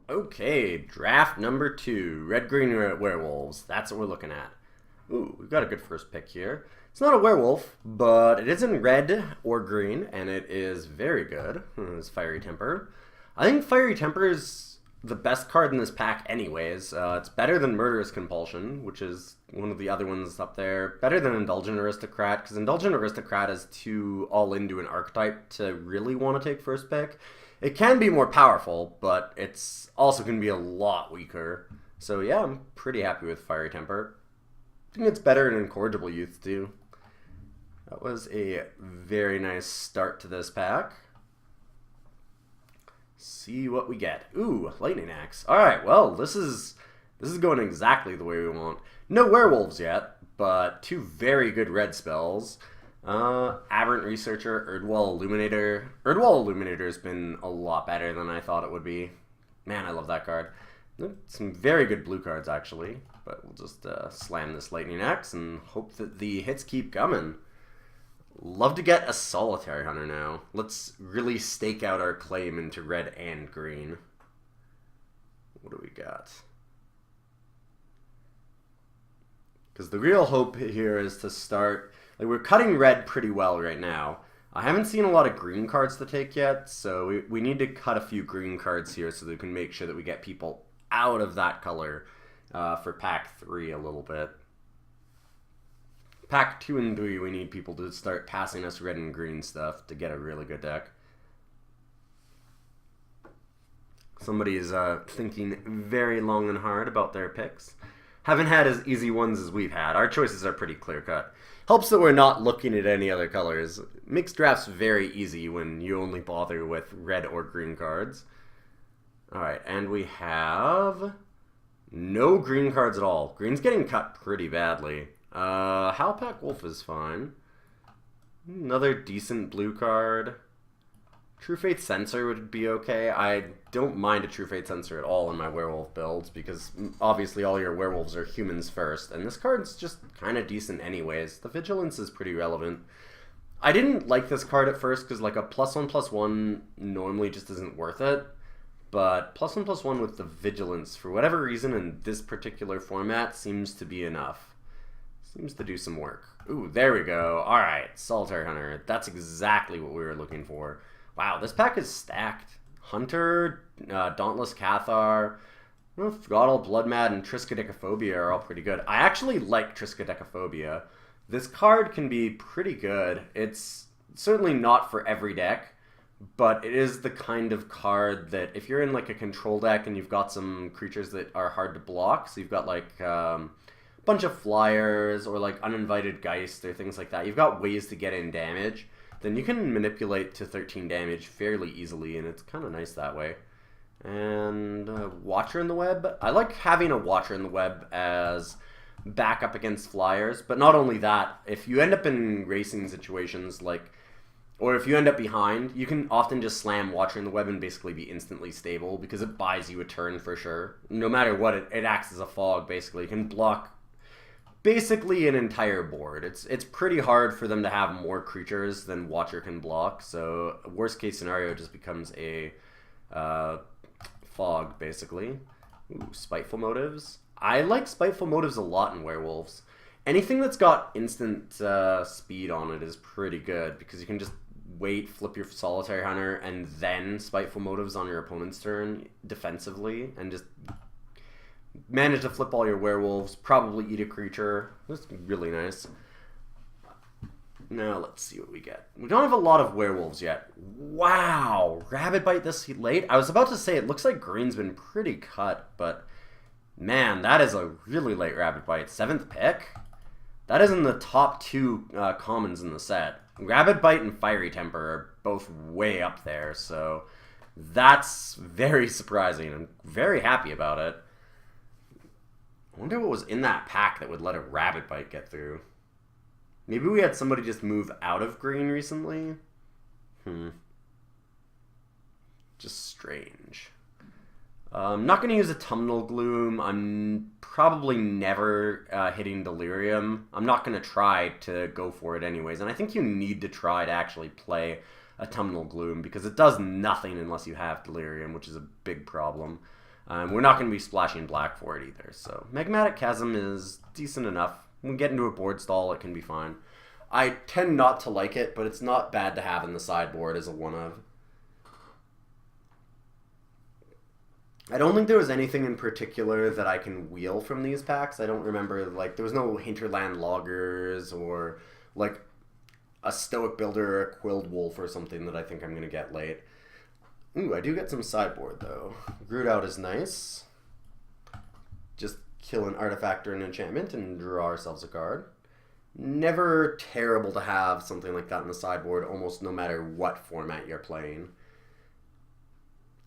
Okay, draft number 2. Red-green werewolves. That's what we're looking at. Ooh, we've got a good first pick here. It's not a werewolf, but it is in red or green, and it is very good. It's Fiery Temper. I think Fiery Temper is the best card in this pack anyways. It's better than Murderous Compulsion, which is one of the other ones up there. Better than Indulgent Aristocrat, because Indulgent Aristocrat is too all into an archetype to really want to take first pick. It can be more powerful, but it's also going to be a lot weaker. So yeah, I'm pretty happy with Fiery Temper. I think it's better in Incorrigible Youth too. That was a very nice start to this pack. See what we get. Ooh, Lightning Axe. Alright, well, this is going exactly the way we want. No werewolves yet, but 2 very good red spells. Aberrant Researcher, Erdwall Illuminator. Erdwall Illuminator has been a lot better than I thought it would be. Man, I love that card. Some very good blue cards, actually. But we'll just slam this Lightning Axe and hope that the hits keep coming. Love to get a Solitary Hunter now. Let's really stake out our claim into red and green. What do we got? Because the real hope here is to start... Like, we're cutting red pretty well right now. I haven't seen a lot of green cards to take yet, so we need to cut a few green cards here so that we can make sure that we get people out of that color for pack 3 a little bit. Pack 2 and 3, we need people to start passing us red and green stuff to get a really good deck. Somebody is thinking very long and hard about their picks. Haven't had as easy ones as we've had. Our choices are pretty clear-cut. Helps that we're not looking at any other colors. Makes drafts very easy when you only bother with red or green cards. Alright, and we have no green cards at all. Green's getting cut pretty badly. Howlpack Wolf is fine. Another decent blue card. True Fate Censor would be okay. I don't mind a True Fate Censor at all in my werewolf builds because obviously all your werewolves are humans first, and this card's just kind of decent anyways. The Vigilance is pretty relevant. I didn't like this card at first because like a +1/+1 normally just isn't worth it, but +1/+1 with the Vigilance, for whatever reason in this particular format, seems to be enough. Seems to do some work. Ooh, there we go. Alright, Solitary Hunter. That's exactly what we were looking for. Wow, this pack is stacked. Hunter, Dauntless Cathar, Throttle, Bloodmad, and Triskaidekaphobia are all pretty good. I actually like Triskaidekaphobia. This card can be pretty good. It's certainly not for every deck, but it is the kind of card that if you're in like a control deck and you've got some creatures that are hard to block, so you've got like a bunch of flyers or like Uninvited Geist or things like that, you've got ways to get in damage, then you can manipulate to 13 damage fairly easily, and it's kind of nice that way. And Watcher in the Web. I like having a Watcher in the Web as backup against flyers, but not only that, if you end up in racing situations, like, or if you end up behind, you can often just slam Watcher in the Web and basically be instantly stable, because it buys you a turn for sure. No matter what, it acts as a fog, basically. You can block basically an entire board. It's pretty hard for them to have more creatures than Watcher can block, so worst case scenario just becomes a fog, basically. Ooh, Spiteful Motives. I like Spiteful Motives a lot in Werewolves. Anything that's got instant speed on it is pretty good, because you can just wait, flip your Solitary Hunter, and then Spiteful Motives on your opponent's turn defensively, and just manage to flip all your werewolves, probably eat a creature. That's really nice. Now let's see what we get. We don't have a lot of werewolves yet. Wow! Rabid Bite this late? I was about to say it looks like green's been pretty cut, but man, that is a really late Rabid Bite. 7th pick? That is in the top 2 commons in the set. Rabid Bite and Fiery Temper are both way up there, so that's very surprising. I'm very happy about it. I wonder what was in that pack that would let a Rabid Bite get through. Maybe we had somebody just move out of green recently? Just strange. I'm not going to use Autumnal Gloom. I'm probably never hitting Delirium. I'm not going to try to go for it anyways. And I think you need to try to actually play Autumnal Gloom, because it does nothing unless you have Delirium, which is a big problem. We're not going to be splashing black for it either. So Magmatic Chasm is decent enough. When we get into a board stall, it can be fine. I tend not to like it, but it's not bad to have in the sideboard as a one-of. I don't think there was anything in particular that I can wheel from these packs. I don't remember, like, there was no Hinterland Loggers or, like, a Stoic Builder or a Quilled Wolf or something that I think I'm going to get late. Ooh, I do get some sideboard, though. Brood Out is nice. Just kill an artifact or an enchantment and draw ourselves a card. Never terrible to have something like that in the sideboard, almost no matter what format you're playing.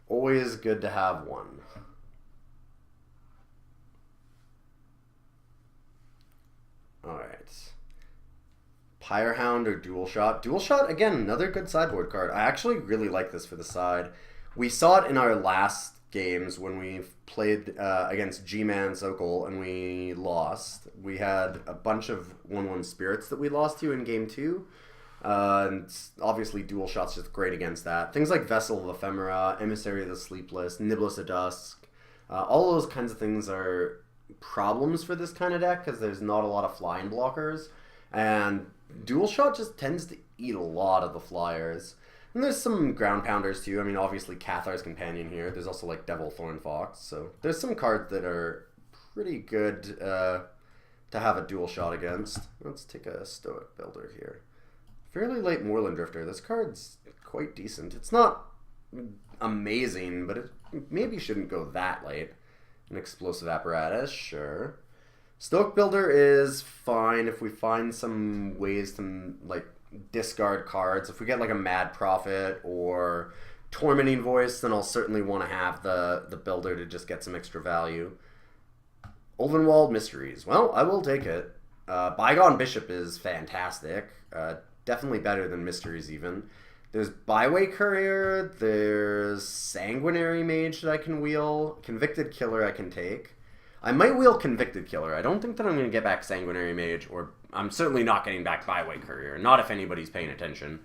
Always good to have one. Alright. Pyrehound or Dual Shot. Dual Shot, again, another good sideboard card. I actually really like this for the side. We saw it in our last games when we played against G-Man Zokol and we lost. We had a bunch of 1/1 spirits that we lost to in game 2. And obviously Dual Shot's just great against that. Things like Vessel of Ephemera, Emissary of the Sleepless, Niblis of Dusk, all those kinds of things are problems for this kind of deck because there's not a lot of flying blockers. And Dual Shot just tends to eat a lot of the flyers. And there's some ground pounders too. I mean, obviously Cathar's Companion here. There's also like Devil Thorn Fox. So there's some cards that are pretty good to have a Dual Shot against. Let's take a Stoic Builder here. Fairly late Moorland Drifter. This card's quite decent. It's not amazing, but it maybe shouldn't go that late. An Explosive Apparatus, sure. Stoic Builder is fine if we find some ways to like discard cards. If we get like a Mad Prophet or Tormenting Voice, then I'll certainly want to have the Builder to just get some extra value. Ulvenwald Mysteries. Well, I will take it. Bygone Bishop is fantastic. Definitely better than Mysteries even. There's Byway Courier, there's Sanguinary Mage that I can wheel, Convicted Killer I can take. I might wheel Convicted Killer. I don't think that I'm going to get back Sanguinary Mage, or I'm certainly not getting back Byway Courier, not if anybody's paying attention.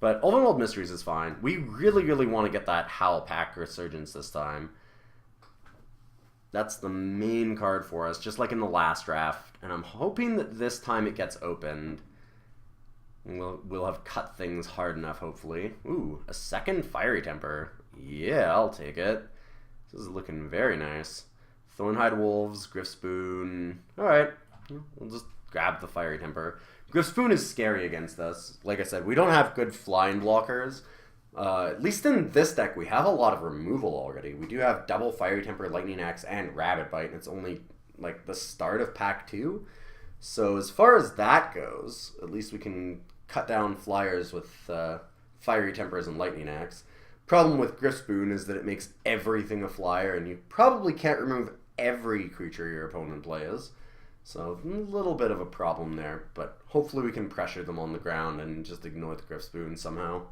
But Ulvenwald Mysteries is fine. We really, really want to get that Howl Pack Resurgence this time. That's the main card for us, just like in the last draft, and I'm hoping that this time it gets opened. We'll have cut things hard enough, hopefully. Ooh, a second Fiery Temper. Yeah, I'll take it. This is looking very nice. Thornhide Wolves, Griffspoon. Alright, we'll just grab the Fiery Temper. Griffspoon is scary against us. Like I said, we don't have good flying blockers. At least in this deck, we have a lot of removal already. We do have double Fiery Temper, Lightning Axe, and Rabbit Bite, and it's only like the start of Pack 2. So as far as that goes, at least we can cut down flyers with Fiery Tempers and Lightning Axe. Problem with Griffspoon is that it makes everything a flyer, and you probably can't remove every creature your opponent plays. So a little bit of a problem there, but hopefully we can pressure them on the ground and just ignore the Griffspoon somehow.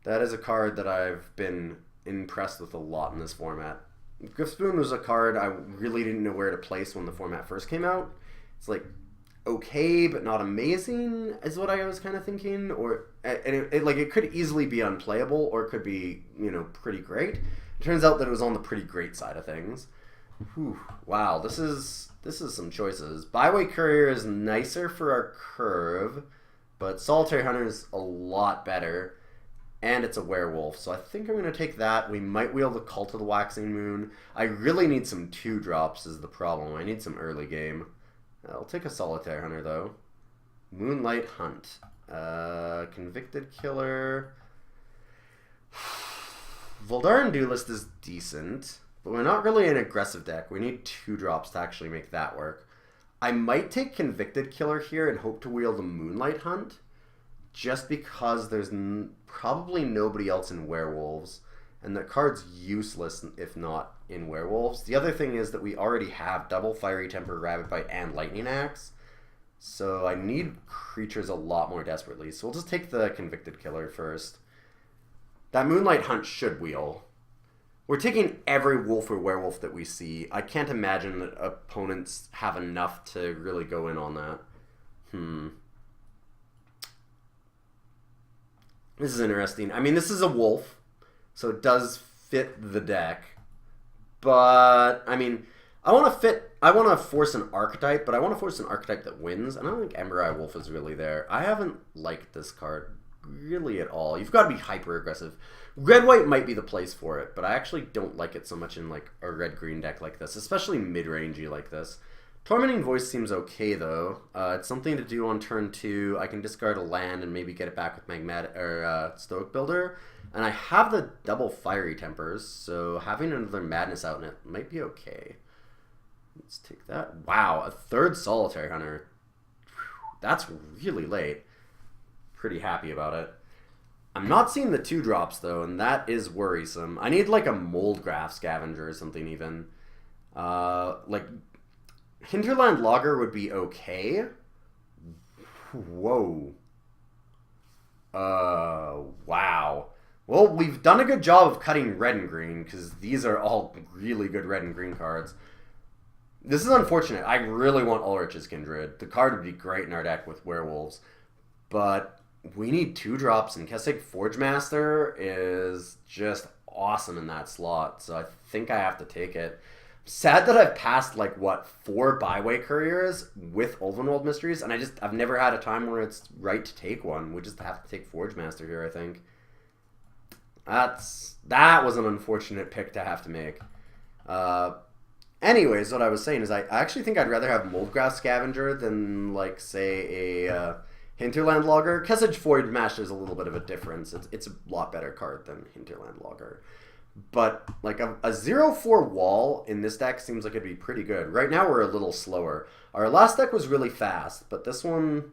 That is a card that I've been impressed with a lot in this format. Griffspoon was a card I really didn't know where to place when the format first came out. It's like okay, but not amazing, is what I was kind of thinking. And it could easily be unplayable, or it could be, you know, pretty great. It turns out that it was on the pretty great side of things. Whew, wow, this is some choices. Byway Courier is nicer for our curve, but Solitary Hunter is a lot better. And it's a werewolf, so I think I'm going to take that. We might wheel the Cult of the Waxing Moon. I really need some 2-drops is the problem. I need some early game. I'll take a Solitaire Hunter, though. Moonlight Hunt. Convicted Killer. Voldaren Duelist is decent, but we're not really an aggressive deck. We need 2-drops to actually make that work. I might take Convicted Killer here and hope to wheel the Moonlight Hunt, just because there's probably nobody else in Werewolves, and the card's useless if not in Werewolves. The other thing is that we already have double Fiery Temper, Rabbit Bite, and Lightning Axe, so I need creatures a lot more desperately. So we'll just take the Convicted Killer first. That Moonlight Hunt should wheel. We're taking every wolf or werewolf that we see. I can't imagine that opponents have enough to really go in on that. This is interesting. I mean, this is a wolf, so it does fit the deck. But, I mean, I want to force an archetype, but I want to force an archetype that wins, and I don't think Ember Eye Wolf is really there. I haven't liked this card really at all. You've got to be hyper-aggressive. Red-white might be the place for it, but I actually don't like it so much in like a red-green deck like this, especially mid-rangey like this. Tormenting Voice seems okay, though. It's something to do on turn 2. I can discard a land and maybe get it back with Magmatic or Stoic Builder. And I have the double Fiery Tempers, so having another Madness out in it might be okay. Let's take that. Wow, a third Solitary Hunter. That's really late. Pretty happy about it. I'm not seeing the 2-drops, though, and that is worrisome. I need, like, a Moldgraph Scavenger or something, even. Like, Hinterland Logger would be okay. Whoa. Wow. Well, we've done a good job of cutting red and green, because these are all really good red and green cards. This is unfortunate. I really want Ulrich's Kindred. The card would be great in our deck with Werewolves. But we need 2-drops, and Kessig Forgemaster is just awesome in that slot, so I think I have to take it. Sad that I've passed, like, what, 4 Byway Couriers with Ulvenwald Mysteries, and I've never had a time where it's right to take one. We just have to take Forgemaster here, I think. That was an unfortunate pick to have to make. Anyways, what I was saying is I actually think I'd rather have Moldgraph Scavenger than, like, say, a Hinterland Logger. Kessig Forgemaster is a little bit of a difference. It's a lot better card than Hinterland Logger. But, like, a 0-4 wall in this deck seems like it'd be pretty good. Right now, we're a little slower. Our last deck was really fast, but this one,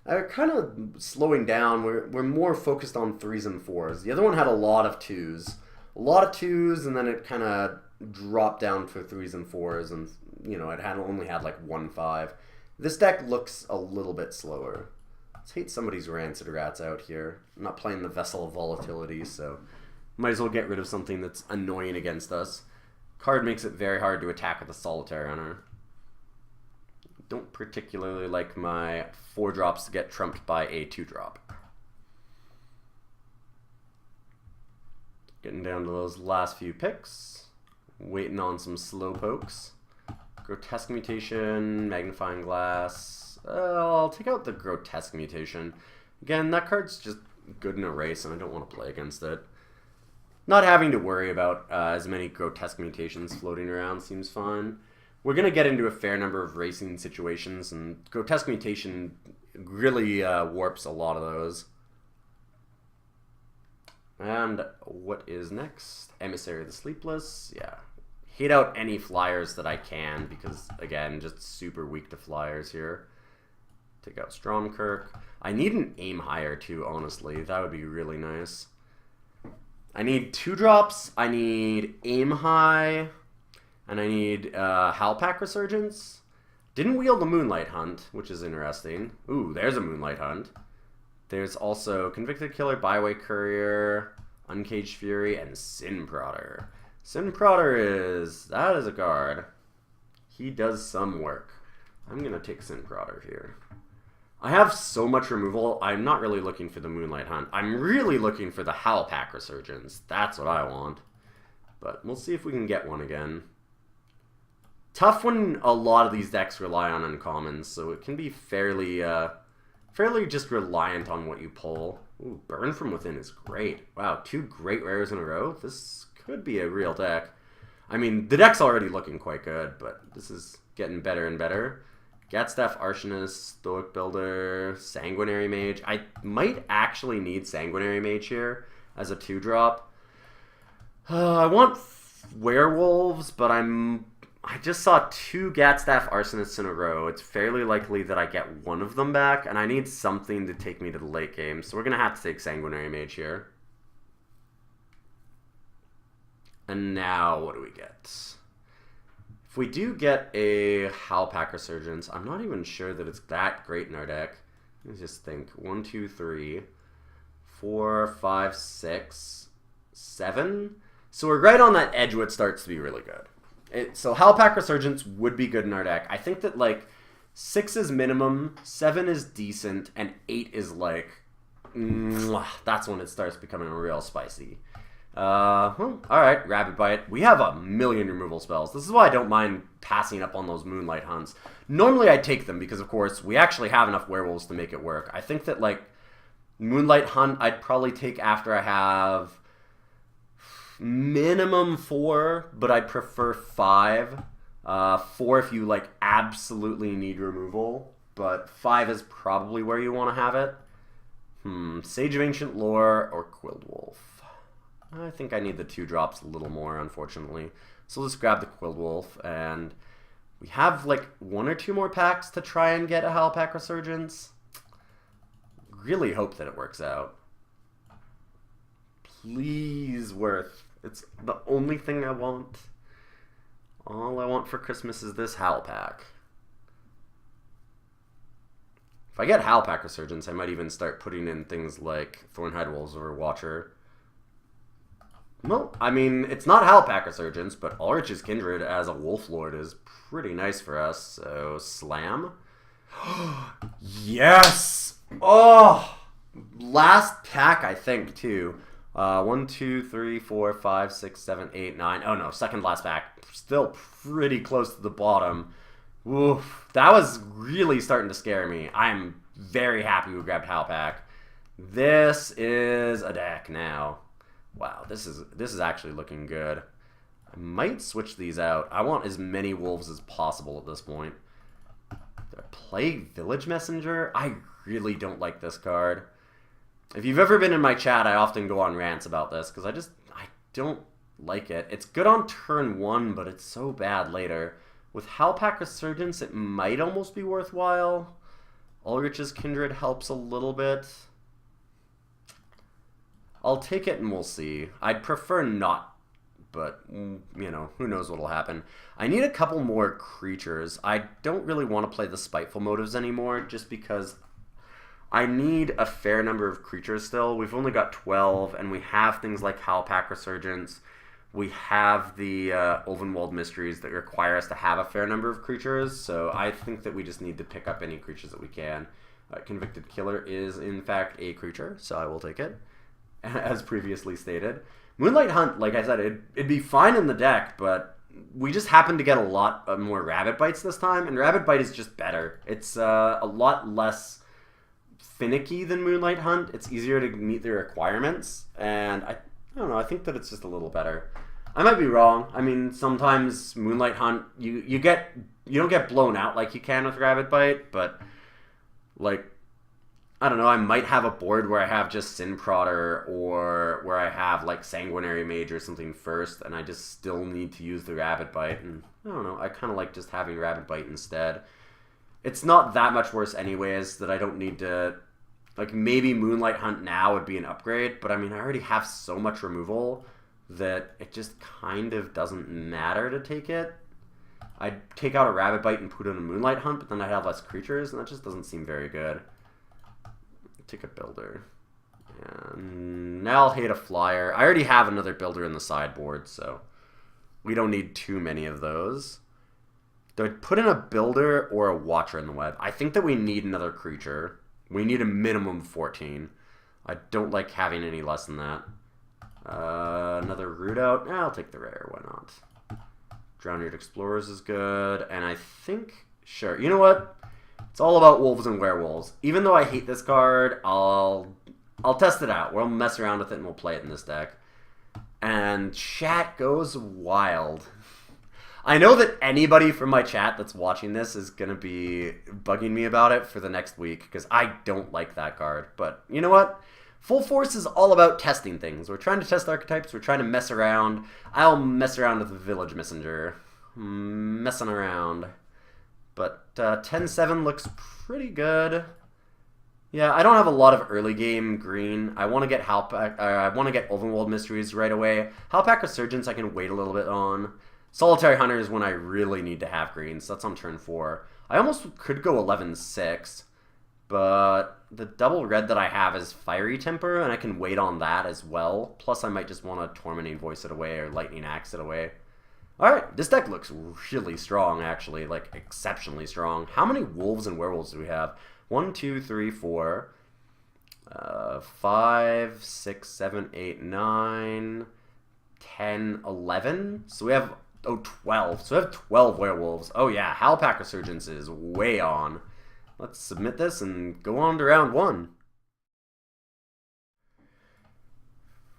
kind of slowing down. We're more focused on 3s and 4s. The other one had a lot of 2s. A lot of 2s, and then it kind of dropped down for 3s and 4s, and, you know, it only had, like, 1-5. This deck looks a little bit slower. Let's hate somebody's Rancid Rats out here. I'm not playing the Vessel of Volatility, so might as well get rid of something that's annoying against us. Card makes it very hard to attack with a Solitary Hunter. Don't particularly like my 4-drops to get trumped by a 2-drop. Getting down to those last few picks. Waiting on some slow pokes. Grotesque Mutation, Magnifying Glass. I'll take out the Grotesque Mutation. Again, that card's just good in a race, and I don't want to play against it. Not having to worry about as many Grotesque Mutations floating around seems fine. We're going to get into a fair number of racing situations, and Grotesque Mutation really warps a lot of those. And what is next? Emissary of the Sleepless. Yeah. Hit out any flyers that I can, because, again, just super weak to flyers here. Take out Stromkirk. I need an Aim Higher, too, honestly. That would be really nice. I need 2-drops, I need Aim High, and I need Halpack Resurgence. Didn't wield the Moonlight Hunt, which is interesting. Ooh, there's a Moonlight Hunt. There's also Convicted Killer, Byway Courier, Uncaged Fury, and Sin Prodder. Sin Prodder that is a card. He does some work. I'm going to take Sin Prodder here. I have so much removal, I'm not really looking for the Moonlight Hunt. I'm really looking for the Halpack Resurgence. That's what I want. But we'll see if we can get one again. Tough when a lot of these decks rely on uncommons, so it can be fairly just reliant on what you pull. Ooh, Burn from Within is great. Wow, 2 great rares in a row. This could be a real deck. I mean, the deck's already looking quite good, but this is getting better and better. Gatstaff Arsonist, Stoic Builder, Sanguinary Mage. I might actually need Sanguinary Mage here as a 2-drop. I want Werewolves, but I just saw 2 Gatstaff Arsonists in a row. It's fairly likely that I get one of them back, and I need something to take me to the late game, so we're going to have to take Sanguinary Mage here. And now, what do we get? If we do get a Halpack Resurgence, I'm not even sure that it's that great in our deck. Let me just think. 1, 2, 3, 4, 5, 6, 7. So we're right on that edge where it starts to be really good. So Halpack Resurgence would be good in our deck. I think that, like, 6 is minimum, 7 is decent, and 8 is like, that's when it starts becoming real spicy. Alright, Rapid Bite. We have a million removal spells. This is why I don't mind passing up on those Moonlight Hunts. Normally I take them because, of course, we actually have enough werewolves to make it work. I think that, like, Moonlight Hunt I'd probably take after I have minimum 4, but I'd prefer 5. 4 if you, like, absolutely need removal, but 5 is probably where you want to have it. Sage of Ancient Lore or Quilled Wolf. I think I need the 2 drops a little more, unfortunately. So let's grab the Quilled Wolf, and we have, like, 1 or 2 more packs to try and get a Howlpack Resurgence. Really hope that it works out. Please, Worth. It's the only thing I want. All I want for Christmas is this Howlpack. If I get Howlpack Resurgence, I might even start putting in things like Thornhide Wolves over Watcher. Well, I mean, it's not Howlpack Resurgence, but Ulrich's Kindred as a Wolf Lord is pretty nice for us. So, Slam. Yes! Oh! Last pack, I think, too. 1, 2, 3, 4, 5, 6, 7, 8, 9. Oh no, second last pack. Still pretty close to the bottom. Oof. That was really starting to scare me. I'm very happy we grabbed Howlpack. This is a deck now. Wow, this is actually looking good. I might switch these out. I want as many wolves as possible at this point. Did I play Village Messenger? I really don't like this card. If you've ever been in my chat, I often go on rants about this, because I don't like it. It's good on turn 1, but it's so bad later. With Howlpack Resurgence, it might almost be worthwhile. Ulrich's Kindred helps a little bit. I'll take it and we'll see. I'd prefer not, but, you know, who knows what'll happen. I need a couple more creatures. I don't really want to play the Spiteful Motives anymore, just because I need a fair number of creatures still. We've only got 12, and we have things like Howlpack Resurgence. We have the Ulvenwald Mysteries that require us to have a fair number of creatures, so I think that we just need to pick up any creatures that we can. Convicted Killer is, in fact, a creature, so I will take it, as previously stated. Moonlight Hunt, like I said, it'd be fine in the deck, but we just happen to get a lot more Rabbit Bites this time, and Rabbit Bite is just better. It's a lot less finicky than Moonlight Hunt. It's easier to meet the requirements, and I don't know, I think that it's just a little better. I might be wrong. I mean, sometimes Moonlight Hunt, you don't get blown out like you can with Rabbit Bite, but, like, I don't know, I might have a board where I have just Sin Prodder, or where I have, like, Sanguinary Mage or something first, and I just still need to use the Rabbit Bite, and I don't know, I kind of like just having Rabbit Bite instead. It's not that much worse anyways, that I don't need to, like, maybe Moonlight Hunt now would be an upgrade, but I mean, I already have so much removal that it just kind of doesn't matter to take it. I'd take out a Rabbit Bite and put in a Moonlight Hunt, but then I'd have less creatures, and that just doesn't seem very good. Take a Builder. And now I'll hate a Flyer. I already have another Builder in the sideboard, so we don't need too many of those. Do I put in a Builder or a Watcher in the Web? I think that we need another creature. We need a minimum 14. I don't like having any less than that. Another Root Out? I'll take the rare, why not? Drowned Explorers is good, and I think, sure, you know what? It's all about wolves and werewolves. Even though I hate this card, I'll test it out. We'll mess around with it and we'll play it in this deck. And chat goes wild. I know that anybody from my chat that's watching this is going to be bugging me about it for the next week, because I don't like that card. But you know what? Full Force is all about testing things. We're trying to test archetypes. We're trying to mess around. I'll mess around with the Village Messenger. Messing around. But 10-7 looks pretty good. Yeah, I don't have a lot of early game green. I want to get I want to get Ulvenwald Mysteries right away. Howlpack Resurgence I can wait a little bit on. Solitary Hunter is when I really need to have greens. So that's on turn 4. I almost could go 11-6, but the double red that I have is Fiery Temper, and I can wait on that as well. Plus, I might just want to Tormenting Voice it away or Lightning Axe it away. Alright, this deck looks really strong, actually. Like, exceptionally strong. How many wolves and werewolves do we have? 1, 2, 3, 4, 5, 6, 7, 8, 9, 10, 11. So we have, 12. So we have 12 werewolves. Oh yeah, Howlpack Resurgence is way on. Let's submit this and go on to round 1.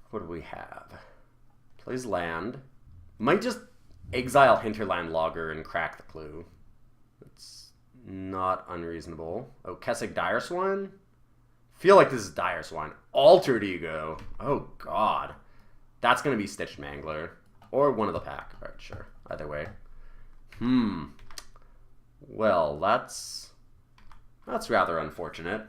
What do we have? Plays land. Might just exile Hinterland Logger and crack the clue. It's not unreasonable. Oh, Kessig Direswine? Feel like this is Direswine. Altered Ego. Oh, God. That's going to be Stitched Mangler. Or one of the pack. Alright, sure. Either way. Well, that's rather unfortunate.